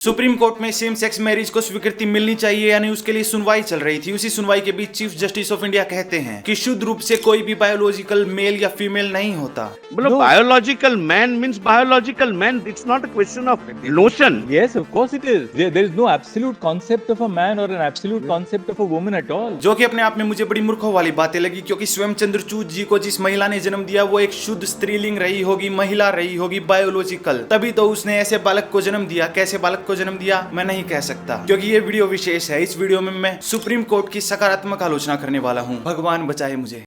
Supreme court में same sex marriage को स्वीकृति मिलनी चाहिए यानी उसके लिए सुनवाई चल रही थी। उसी सुनवाई के बीच चीफ जस्टिस ऑफ इंडिया कहते हैं कि शुद्ध रूप से कोई भी बायोलॉजिकल मेल या फीमेल नहीं होता। No. Biological man means biological man. It's not a question of notion. Yes, of course it is. There is no absolute concept of a man or an absolute concept of a woman at all. जो कि अपने आप में मुझे बड़ी मूर्खों वाली बातें लगी, क्योंकि स्वयं चंद्रचूड जी को जिस महिला ने जन्म दिया वो एक शुद्ध स्त्रीलिंग रही होगी, महिला रही होगी, बायोलॉजिकल, तभी तो उसने ऐसे बालक को जन्म दिया। कैसे बालक को जन्म दिया मैं नहीं कह सकता, क्योंकि ये वीडियो विशेष है। इस वीडियो में मैं सुप्रीम कोर्ट की सकारात्मक आलोचना करने वाला हूँ। भगवान बचाए मुझे।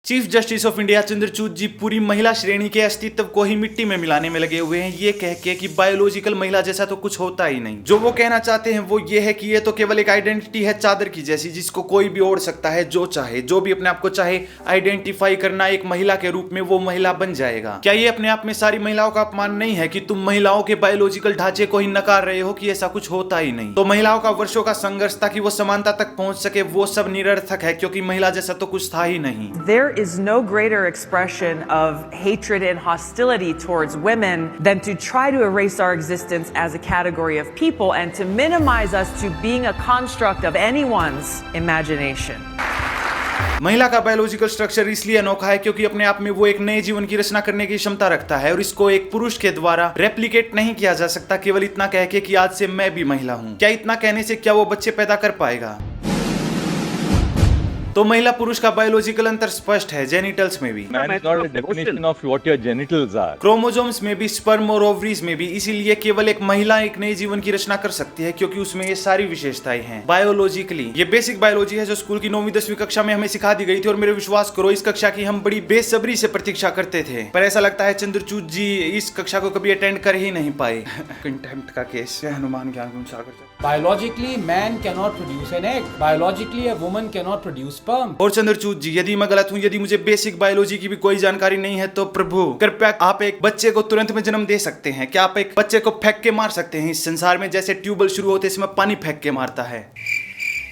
Chief justice of India Chandrachud ji पूरी महिला श्रेणी के अस्तित्व को ही मिट्टी में मिलाने में लगे हुए हैं, ये कह के कि बायोलॉजिकल महिला जैसा तो कुछ होता ही नहीं। जो वो कहना चाहते हैं वो ये है कि ये तो केवल एक आइडेंटिटी है चादर की जैसी, जिसको कोई भी ओढ़ सकता है, जो चाहे, जो भी अपने आप को चाहे आइडेंटिफाई करना एक महिला के रूप में, वो महिला बन जाएगा। क्या ये अपने आप में सारी महिलाओं का अपमान नहीं है कि तुम महिलाओं के बायोलॉजिकल ढांचे को ही नकार रहे हो कि ऐसा कुछ होता ही नहीं? तो महिलाओं का वर्षों का संघर्ष ताकि वो समानता तक पहुंच सके, वो सब निरर्थक है, क्योंकि महिला जैसा तो कुछ था ही नहीं। There is no greater expression of hatred and hostility towards women than to try to erase our existence as a category of people and to minimize us to being a construct of anyone's imagination. महिला का biological structure इसलिए अनोखा है क्योंकि अपने आप में वो एक नए जीवन की रचना करने की क्षमता रखता है और इसको एक पुरुष के द्वारा रेप्लिकेट नहीं किया जा सकता केवल इतना कह के कि आज से मैं भी महिला हूँ। क्या इतना कहने से क्या वो बच्चे पैदा कर पाएगा? तो महिला पुरुष का बायोलॉजिकल अंतर स्पष्ट है, जेनिटल्स में भी। Man is not a definition of what your genitals are. Chromosomes में भी, स्पर्म और ओवरीज में भी। इसीलिए केवल एक महिला एक नए जीवन की रचना कर सकती है क्योंकि उसमें ये सारी विशेषताएं हैं बायोलॉजिकली। ये बेसिक बायोलॉजी है जो स्कूल की 9वीं 10वीं कक्षा में हमें सिखा दी गई थी और मेरे विश्वास करो इस कक्षा की हम बड़ी बेसब्री से प्रतीक्षा करते थे, पर ऐसा लगता है चंद्रचूड जी इस कक्षा को कभी अटेंड कर ही नहीं पाए। कंटेम्प्ट का केस, हनुमान ज्ञान गुण सागर। Biologically, man cannot produce an egg. Biologically, a woman cannot produce sperm. और चंद्रचूड जी यदि मैं गलत हूँ, यदि मुझे बेसिक बायोलॉजी की भी कोई जानकारी नहीं है, तो प्रभु कृपया आप एक बच्चे को तुरंत में जन्म दे सकते हैं? क्या आप एक बच्चे को फेंक के मार सकते हैं इस संसार में जैसे ट्यूबवेल शुरू होते इसमें पानी फेंक के मारता है?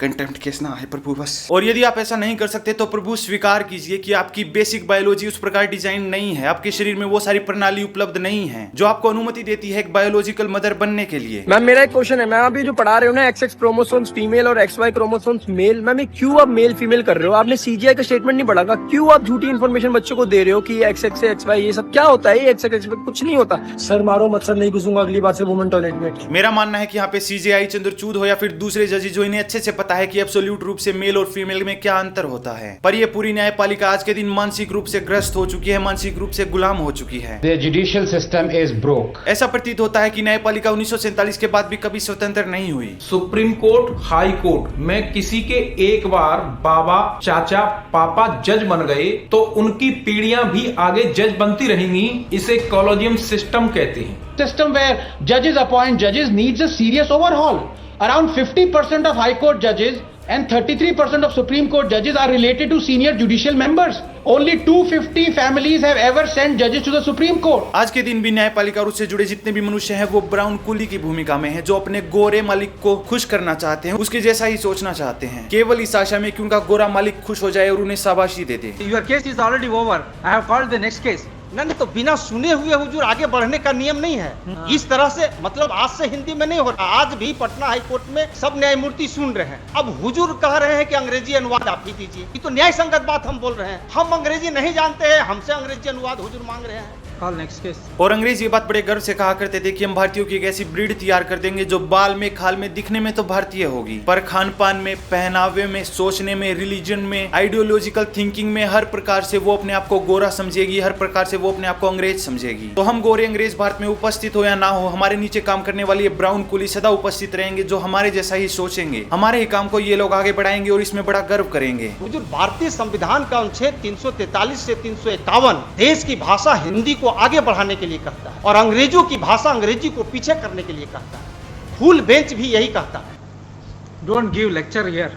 कंटेम्प्ट केस ना है प्रभु बस। और यदि आप ऐसा नहीं कर सकते तो प्रभु स्वीकार कीजिए कि आपकी बेसिक बायोलॉजी उस प्रकार डिजाइन नहीं है, आपके शरीर में वो सारी प्रणाली उपलब्ध नहीं है जो आपको अनुमति देती है एक बायोलॉजिकल मदर बनने के लिए। मैम मेरा एक क्वेश्चन है, मैम अभी जो पढ़ा रहे हो ना XX क्रोमोसोम्स फीमेल और XY क्रोमोसोम्स मेल, मैम ये क्यों आप मेल फीमेल कर रहे हो? आपने CGI का स्टेटमेंट नहीं पढ़ा? क्यों आप झूठी इन्फॉर्मेशन बच्चों को दे रहे हो कि XX से XY ये सब क्या होता है? ये XX कुछ नहीं होता। सर मारो मत सर, नहीं घुसूंगा अगली बार से वुमेन टॉयलेट में। मेरा मानना है कि यहाँ पे CGI चंद्रचूड हो या फिर दूसरे जजेस जो इन्हें अच्छे से पता है कि एब्सोल्यूट रूप से मेल और फीमेल में क्या अंतर होता है, पर ये पूरी न्यायपालिका आज के दिन मानसिक रूप से ग्रस्त हो चुकी है, मानसिक रूप से गुलाम हो चुकी है। The judicial system is broke. ऐसा प्रतीत होता है कि न्यायपालिका 1947 के बाद भी कभी स्वतंत्र नहीं हुई। सुप्रीम कोर्ट, हाई कोर्ट में किसी के एक बार बाबा, चाचा, पापा जज बन गए तो उनकी पीढ़ियां भी आगे जज बनती रहेंगी। इसे कॉलेजियम सिस्टम कहते हैं। System where judges appoint judges needs a serious overhaul. Around 50% of high court judges and 33% of Supreme Court judges are related to senior judicial members. Only 250 families have ever sent judges to the Supreme Court. आज के दिन भी न्यायपालिका और उससे जुड़े जितने भी मनुष्य हैं वो ब्राउन कुली की भूमिका में हैं, जो अपने गोरे मालिक को खुश करना चाहते हैं, उसके जैसा ही सोचना चाहते हैं, केवल इस आशा में कि उनका गोरा मालिक खुश हो जाए और उन्हें शाबाशी दे दे। Your case is already over. I have called the next case. नहीं तो बिना सुने हुए हुजूर आगे बढ़ने का नियम नहीं है। इस तरह से मतलब आज से हिंदी में नहीं हो रहा। आज भी पटना हाई कोर्ट में सब न्यायमूर्ति सुन रहे हैं। अब हुजूर कह रहे हैं कि अंग्रेजी अनुवाद आप ही दीजिए, ये तो न्याय संगत बात हम बोल रहे हैं। हम अंग्रेजी नहीं जानते हैं, हमसे अंग्रेजी अनुवाद हुजूर मांग रहे हैं। Call next case. और अंग्रेज ये बात बड़े गर्व से कहा करते थे कि हम भारतीयों की एक ऐसी ब्रीड तैयार कर देंगे जो बाल में, खाल में, दिखने में तो भारतीय होगी, पर खान पान में, पहनावे में, सोचने में, रिलीजन में, आइडियोलॉजिकल थिंकिंग में हर प्रकार से वो अपने आप को गोरा समझेगी, हर प्रकार से वो अपने आप को अंग्रेज समझेगी। तो हम गोरे अंग्रेज भारत में उपस्थित हो या ना हो, हमारे नीचे काम करने वाली ये ब्राउन कुली सदा उपस्थित रहेंगे जो हमारे जैसा ही सोचेंगे। हमारे ही काम को ये लोग आगे बढ़ाएंगे और इसमें बड़ा गर्व करेंगे। हुजूर भारतीय संविधान का अनुच्छेद 343 से 351 देश की भाषा हिंदी को आगे बढ़ाने के लिए कहता है और अंग्रेजों की भाषा अंग्रेजी को पीछे करने के लिए कहता है। फुल बेंच भी यही कहता है। Don't give lecture here.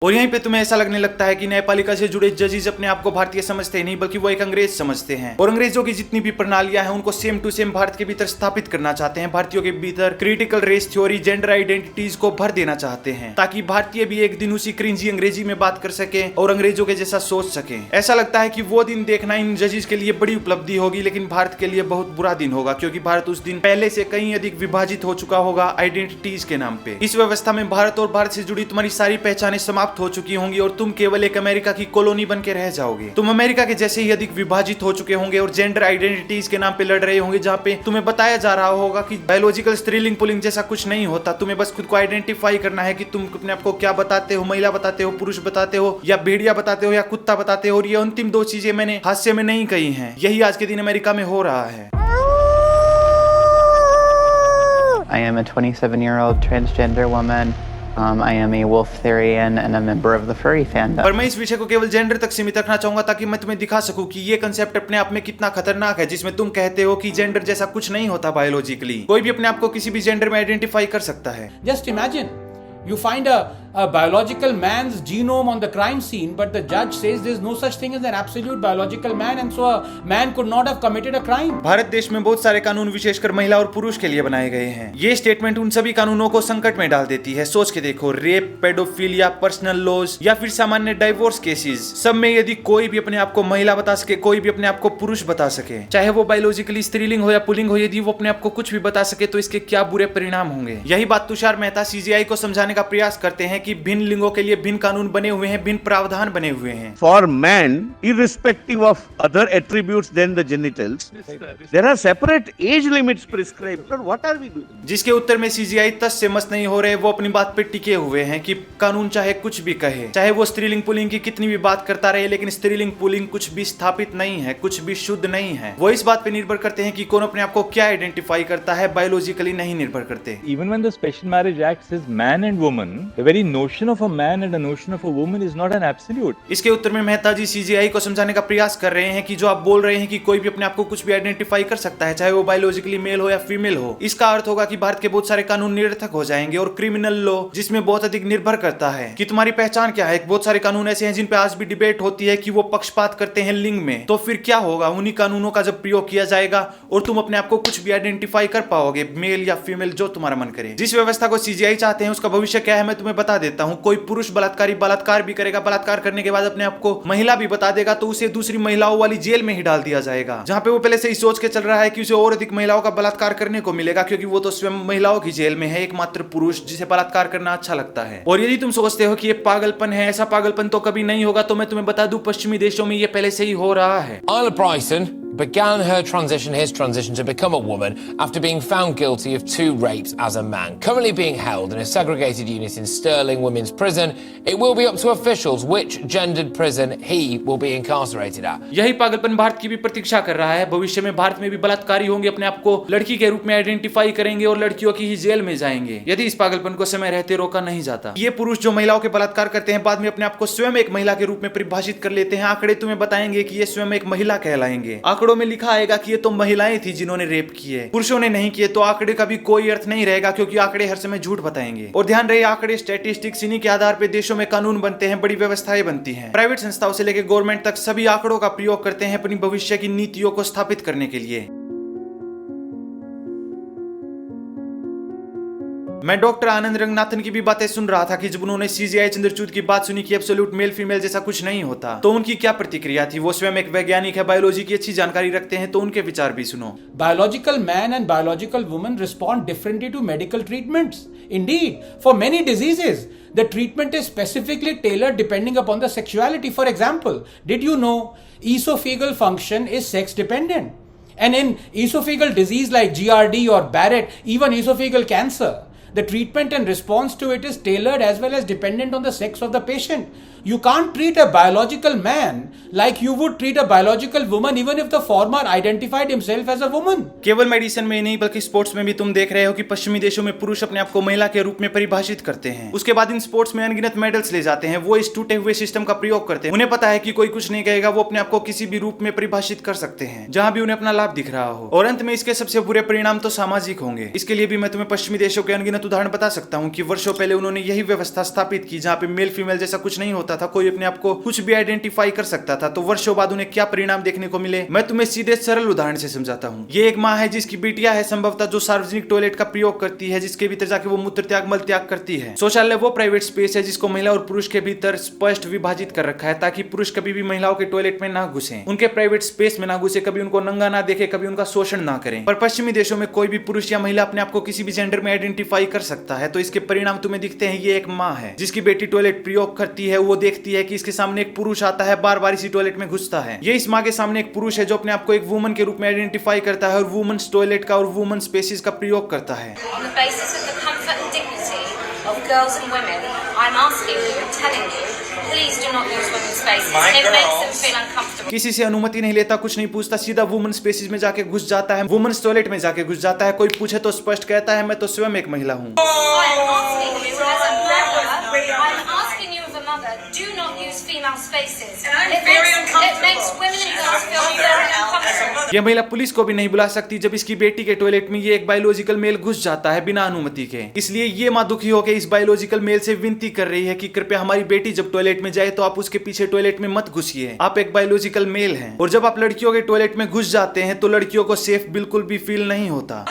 और यहीं पे तुम्हें ऐसा लगने लगता है कि न्यायपालिका से जुड़े जजेस अपने आप को भारतीय समझते नहीं बल्कि वो एक अंग्रेज समझते हैं और अंग्रेजों की जितनी भी प्रणालियां हैं उनको सेम टू सेम भारत के भीतर स्थापित करना चाहते हैं। भारतीयों के भीतर critical race theory, gender identities को भर देना चाहते हैं ताकि भारतीय भी एक दिन उसी क्रिंजी अंग्रेजी में बात कर सके और अंग्रेजों के जैसा सोच सके। ऐसा लगता है कि वो दिन देखना इन जजेस के लिए बड़ी उपलब्धि होगी, लेकिन भारत के लिए बहुत बुरा दिन होगा क्योंकि भारत उस दिन पहले से कहीं अधिक विभाजित हो चुका होगा आइडेंटिटीज के नाम पे। इस व्यवस्था में भारत और भारत से जुड़ी तुम्हारी सारी पहचानें समाप्त हो चुकी होंगी और तुम केवल एक अमेरिका की कॉलोनी बन के रह जाओगे। तुम अमेरिका के जैसे ही अधिक विभाजित हो चुके होंगे और जेंडर आइडेंटिटीज के नाम पे लड़ रहे होंगे, जहाँ पे तुम्हें बताया जा रहा होगा कि बायोलॉजिकल स्त्रीलिंग पुलिंग जैसा कुछ नहीं होता। तुम्हें बस खुद को आइडेंटिफाई करना है कि तुम अपने आप को क्या बताते हो, महिला बताते हो, पुरुष बताते हो, या भेड़िया बताते हो, या कुत्ता बताते हो। और ये अंतिम दो चीजें मैंने हास्य में नहीं कही हैं, यही आज के दिन अमेरिका में हो रहा है। I am a 27-year-old transgender woman. I am a Wolftherian and a member of the furry fandom. पर मैं इस विषय को केवल जेंडर तक सीमित रखना चाहूंगा ताकि मैं तुम्हें दिखा सकूं कि ये कंसेप्ट अपने आप में कितना खतरनाक है, जिसमें तुम कहते हो कि जेंडर जैसा कुछ नहीं होता बायोलॉजिकली। कोई भी अपने आप को किसी भी जेंडर में आइडेंटिफाई कर सकता है। Just imagine, you find a biological man's genome on the crime scene, but the judge says there's no such thing as an absolute biological man, and so a man could not have committed a crime. Bharat देश में बहुत सारे कानून विशेषकर महिला और पुरुष के लिए बनाए गए हैं। ये स्टेटमेंट उन सभी कानूनों को संकट में डाल देती है। सोच के देखो, रेप, पेडोफिलिया, पर्सनल लॉज या फिर सामान्य डाइवोर्स केसेस, सब में यदि कोई भी अपने आप को महिला बता सके, कोई भी अपने आप को पुरुष बता सके, चाहे वो बायोलॉजिकली स्त्रीलिंग हो या पुल्लिंग हो, यदि वो अपने आप को कुछ भी बता सके तो इसके क्या बुरे परिणाम होंगे। यही बात तुषार मेहता सीजीआई को समझाने का प्रयास करते हैं कि भिन्न लिंगों के लिए भिन्न कानून बने हुए हैं, भिन्न प्रावधान बने हुए हैं। For man, irrespective of other attributes than the genitals, there are separate age limits prescribed. But what are we doing? जिसके उत्तर में सीजीआई तस से मस नहीं हो रहे, वो अपनी बात पे टिके हुए हैं कि कानून चाहे कुछ भी कहे, चाहे वो स्त्रीलिंग पुल्लिंग की कितनी भी बात करता रहे, लेकिन स्त्रीलिंग पुल्लिंग कुछ भी स्थापित नहीं है, कुछ भी शुद्ध नहीं है। वो इस बात पे निर्भर करते हैं कि कौन अपने आप को क्या आइडेंटिफाई करता है, बायोलॉजिकली नहीं निर्भर करते। Even when the Special Marriage Act says man and woman, the very notion of a man and a notion of a woman is not an absolute. इसके उत्तर में मेहता जी सीजीआई को समझाने का प्रयास कर रहे हैं कि जो आप बोल रहे हैं कि कोई भी अपने आप को कुछ भी आइडेंटिफाई कर सकता है, चाहे वो बायोलॉजिकली मेल हो या फीमेल हो, इसका अर्थ होगा कि भारत के बहुत सारे कानून निरर्थक हो जाएंगे और क्रिमिनल लॉ, जिसमें बहुत अधिक निर्भर करता है कि तुम्हारी पहचान क्या है। बहुत सारे कानून ऐसे हैं जिन पे आज भी डिबेट होती है कि वो पक्षपात करते हैं लिंग में, तो फिर क्या होगा उन्हीं कानूनों का जब प्रयोग किया जाएगा और तुम अपने आप को कुछ भी आइडेंटिफाई कर पाओगे, मेल या फीमेल, जो तुम्हारा मन करे। जिस व्यवस्था को सीजीआई चाहते हैं उसका भविष्य क्या है मैं तुम्हें बता देता हूँ। कोई पुरुष बलात्कारी बलात्कार भी करेगा, बलात्कार करने के बाद अपने आप को महिला भी बता देगा तो उसे दूसरी महिलाओं वाली जेल में ही डाल दिया जाएगा, जहाँ पे वो पहले से ही सोच के चल रहा है कि उसे और अधिक महिलाओं का बलात्कार करने को मिलेगा, क्योंकि वो तो स्वयं महिलाओं की जेल में है, एकमात्र पुरुष जिसे बलात्कार करना अच्छा लगता है। और यदि तुम सोचते हो कि ये पागलपन है, ऐसा पागलपन तो कभी नहीं होगा, तो मैं तुम्हें बता दूं पश्चिमी देशों में ये पहले से ही हो रहा है। Isla Bryson began his transition to become a woman after being found guilty of 2 rapes as a man. Currently being held in a segregated unit in Stirling Women's Prison, it will be up to officials which gendered prison he will be incarcerated at. यही पागलपन भारत की भी प्रतीक्षा कर रहा है। भविष्य में भारत में भी बलात्कारी होंगे, अपने आप को लड़की के रूप में आइडेंटिफाई करेंगे और लड़कियों की ही जेल में जाएंगे, यदि इस पागलपन को समय रहते रोका नहीं जाता। ये पुरुष जो महिलाओं के बलात्कार करते हैं, बाद में अपने आप को स्वयं एक महिला के रूप में परिभाषित कर लेते हैं। आंकड़े तुम्हें बताएंगे कि ये स्वयं एक महिला कहलाएंगे। आंकड़ों में लिखा आएगा कि ये तो महिलाएं थी जिन्होंने रेप किए, पुरुषों ने नहीं किए, तो आंकड़े का भी कोई अर्थ नहीं रहेगा, क्योंकि आंकड़े हर समय झूठ बताएंगे। और ध्यान रहे, आंकड़े स्टैटिस्टिक्स, इन्हीं के आधार पर देशों में कानून बनते हैं, बड़ी व्यवस्थाएं बनती हैं। प्राइवेट संस्थाओं से लेकर गवर्नमेंट तक सभी आंकड़ों का प्रयोग करते हैं अपनी भविष्य की नीतियों को स्थापित करने के लिए। मैं डॉक्टर आनंद रंगनाथन की भी बातें सुन रहा था कि जब उन्होंने सीजीआई चंद्रचूड की बात सुनी कि एब्सोल्यूट मेल फीमेल जैसा कुछ नहीं होता, तो उनकी क्या प्रतिक्रिया थी। वो स्वयं एक वैज्ञानिक है, बायोलॉजी की अच्छी जानकारी रखते हैं, तो उनके विचार भी सुनो। Biological man and biological woman respond differently to medical treatments. Indeed, for many diseases, the treatment is specifically tailored depending upon the sexuality. For example, did you know esophageal function is sex dependent? And in esophageal disease like GRD or Barrett, even esophageal cancer, the treatment and response to it is tailored as well as dependent on the sex of the patient. You can't treat a biological man like you would treat a biological woman even if the former identified himself as a woman. केवल medicine में ही नहीं बल्कि sports में भी तुम देख रहे हो कि पश्चिमी देशों में पुरुष अपने आप को महिला के रूप में परिभाषित करते हैं, उसके बाद इन स्पोर्ट्स में अनगिनत मेडल्स ले जाते हैं। वो इस टूटे हुए सिस्टम का प्रयोग करते हैं। उन्हें पता है कि कोई कुछ नहीं कहेगा, वो अपने आप को किसी भी रूप में परिभाषित कर सकते हैं जहां भी उन्हें अपना लाभ दिख रहा हो। और अंत में इसके सबसे बुरे परिणाम तो सामाजिक होंगे। इसके लिए भी मैं तुम्हें पश्चिमी देशों के अनगिनत जीवंत उदाहरण बता सकता हूँ कि वर्षों पहले उन्होंने यही व्यवस्था स्थापित की जहाँ पे मेल फीमेल जैसा कुछ नहीं होता था, कोई अपने आप को कुछ भी आइडेंटिफाई कर सकता था। तो वर्षों बाद उन्हें क्या परिणाम देखने को मिले, मैं तुम्हें सीधे सरल उदाहरण से समझाता हूँ। ये एक माँ है जिसकी बेटिया है संभवतः जो सार्वजनिक टॉयलेट का प्रयोग करती है, जिसके भीतर जाके वो मूत्र त्याग मल त्याग करती है। शौचालय वो प्राइवेट स्पेस है जिसको महिला और पुरुष के भीतर स्पष्ट विभाजित कर रखा है ताकि पुरुष कभी भी महिलाओं के टॉयलेट में ना घुसे, उनके प्राइवेट स्पेस में ना घुसे, कभी उनको नंगा ना देखे, कभी उनका शोषण ना करें। पर पश्चिमी देशों में कोई भी पुरुष या महिला अपने आप को किसी भी जेंडर में आइडेंटिफाई कर सकता है। तो इसके परिणाम तुम्हें दिखते हैं। ये एक माँ है जिसकी बेटी टॉयलेट प्रयोग करती है, वो देखती है कि इसके सामने एक पुरुष आता है, बार बार इसी टॉयलेट में घुसता है। ये इस माँ के सामने एक पुरुष है जो अपने आप को एक वुमन के रूप में आइडेंटिफाई करता है और वुमेन्स टॉयलेट का और वुमेन स्पेसेस का प्रयोग करता है। किसी से अनुमति नहीं लेता, कुछ नहीं पूछता, सीधा वुमेन स्पेसेस में जाके घुस जाता है, वुमेन्स टॉयलेट में जाके घुस जाता है। कोई पूछे तो स्पष्ट कहता है मैं तो स्वयं एक महिला हूँ। यह महिला पुलिस को भी नहीं बुला सकती जब इसकी बेटी के टॉयलेट में ये एक बायोलॉजिकल मेल घुस जाता है बिना अनुमति के। इसलिए ये माँ दुखी होकर इस बायोलॉजिकल मेल से विनती कर रही है कि कृपया हमारी बेटी जब टॉयलेट में जाए तो आप उसके पीछे टॉयलेट में मत घुसिए, आप एक बायोलॉजिकल मेल हैं। और जब आप लड़कियों के टॉयलेट में घुस जाते हैं तो लड़कियों को सेफ बिल्कुल भी फील नहीं होता।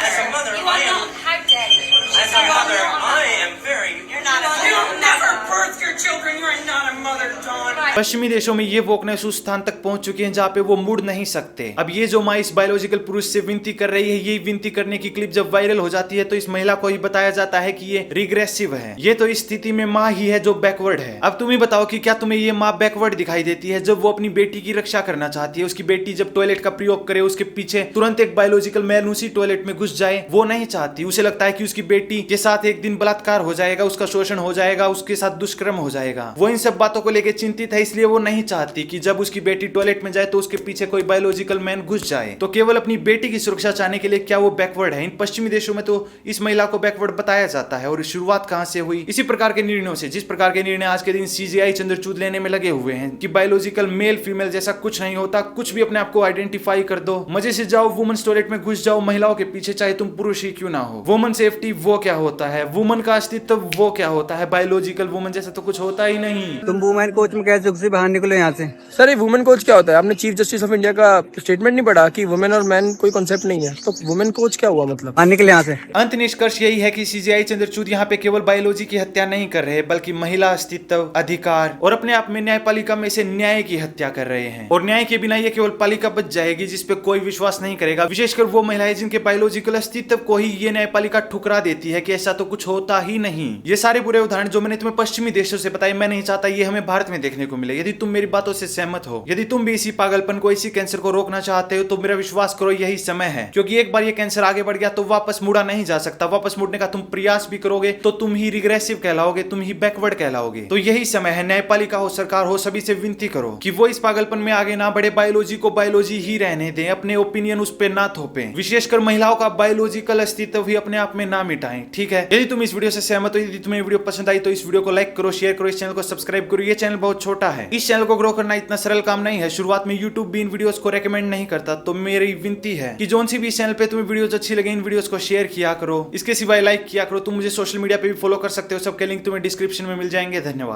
पश्चिमी देशों में ये वोकनेस उस स्थान तक पहुंच चुकी है जहाँ पे वो मुड़ नहीं सकते। अब ये जो माँ इस बायोलॉजिकल पुरुष से विनती कर रही है, ये विनती करने की क्लिप जब वायरल हो जाती है तो इस महिला को ही बताया जाता है कि ये रिग्रेसिव है। ये तो इस स्थिति में माँ ही है जो बैकवर्ड है। अब तुम ही बताओ कि क्या तुम्हें ये माँ बैकवर्ड दिखाई देती है जब वो अपनी बेटी की रक्षा करना चाहती है। उसकी बेटी जब टॉयलेट का प्रयोग करे उसके पीछे तुरंत एक बायोलॉजिकल मैन उसी टॉयलेट में घुस जाए, वो नहीं चाहती। उसे लगता है कि उसकी बेटी के साथ एक दिन बलात्कार हो जाएगा, उसका शोषण हो जाएगा, उसके साथ दुष्कर्म हो जाएगा। वो इन सब बातों को लेकर चिंतित है, इसलिए वो नहीं चाहती कि जब उसकी बेटी टॉयलेट में जाए तो उसके पीछे कोई बायोलॉजिकल मैन घुस जाए। तो केवल अपनी बेटी की सुरक्षा चाहने के लिए क्या वो बैकवर्ड है? इन पश्चिमी देशों में तो इस महिला को बैकवर्ड बताया जाता है। और शुरुआत कहां से हुई? इसी प्रकार के निर्णयों से, जिस प्रकार के निर्णय आज के दिन सीजीआई चंद्रचूड लेने में लगे हुए हैं कि बायोलॉजिकल मेल फीमेल जैसा कुछ नहीं होता, कुछ भी अपने आप को आइडेंटिफाई कर दो, मजे से जाओ, वुमेन्स टॉयलेट में घुस जाओ महिलाओं के पीछे, चाहे तुम पुरुष ही क्यों ना हो। वुमेन सेफ्टी वो क्या होता है, वुमेन का अस्तित्व वो क्या होता है, बायोलॉजिकल वुमेन जैसा तो कुछ होता ही नहीं। तुम वुमेन कोच में कैसे से बाहर निकलो यहाँ से? सर ये वुमेन कोच क्या होता है? आपने चीफ जस्टिस ऑफ इंडिया का स्टेटमेंट नहीं पढ़ा कि वुमेन और मैन कोई कॉन्सेप्ट नहीं है? तो वुमेन कोच क्या हुआ मतलब? बाहर निकले यहाँ से। अंत निष्कर्ष यही है कि सीजीआई चंद्रचूड यहाँ पे केवल बायोलॉजी की हत्या नहीं कर रहे बल्कि महिला अस्तित्व, अधिकार और अपने आप में न्यायपालिका में से न्याय की हत्या कर रहे हैं। और न्याय के बिना ये केवल पालिका बच जाएगी जिसपे कोई विश्वास नहीं करेगा, विशेषकर वो महिलाएं जिनके बायोलॉजिकल अस्तित्व को ही ये न्यायपालिका ठुकरा देती है कि ऐसा तो कुछ होता ही नहीं। ये सारे बुरे उदाहरण जो मैंने तुम्हें पश्चिमी देशों से बताए, मैं नहीं चाहता ये हमें भारत में देखने को मिले। यदि तुम मेरी बातों से सहमत हो, यदि तुम भी इसी पागलपन को, इसी कैंसर को रोकना चाहते हो तो मेरा विश्वास करो यही समय है। क्योंकि एक बार ये कैंसर आगे बढ़ गया तो वापस मुड़ा नहीं जा सकता। वापस मुड़ने का तुम प्रयास भी करोगे तो तुम ही रिग्रेसिव कहलाओगे, तुम ही बैकवर्ड कहलाओगे। तो यही समय है, न्यायपालिका हो, सरकार हो, सभी से विनती करो कि वो इस पागलपन में आगे ना बढ़े, बायोलॉजी को बायोलॉजी ही रहने दें, अपने ओपिनियन उस पर ना थोपें, विशेषकर महिलाओं का बायोलॉजिकल अस्तित्व भी अपने आप में ना मिटाएं। ठीक है, यदि तुम इस वीडियो से सहमत हो, यदि तुम्हें वीडियो पसंद आई तो इस वीडियो को लाइक करो, शेयर करो, इस चैनल को सब्सक्राइब करो। ये चैनल बहुत छोटा है, इस चैनल को ग्रो करना इतना सरल काम नहीं है। शुरुआत में YouTube भी इन वीडियोस को रेकमेंड नहीं करता, तो मेरी विनती है कि जोन सी भी इस चैनल पे तुम्हें वीडियोस अच्छी लगे, इन वीडियोस को शेयर किया करो, इसके सिवाय लाइक किया करो। तुम मुझे सोशल मीडिया पे भी फॉलो कर सकते हो, सबके लिंक तुम्हें डिस्क्रिप्शन में मिल जाएंगे। धन्यवाद।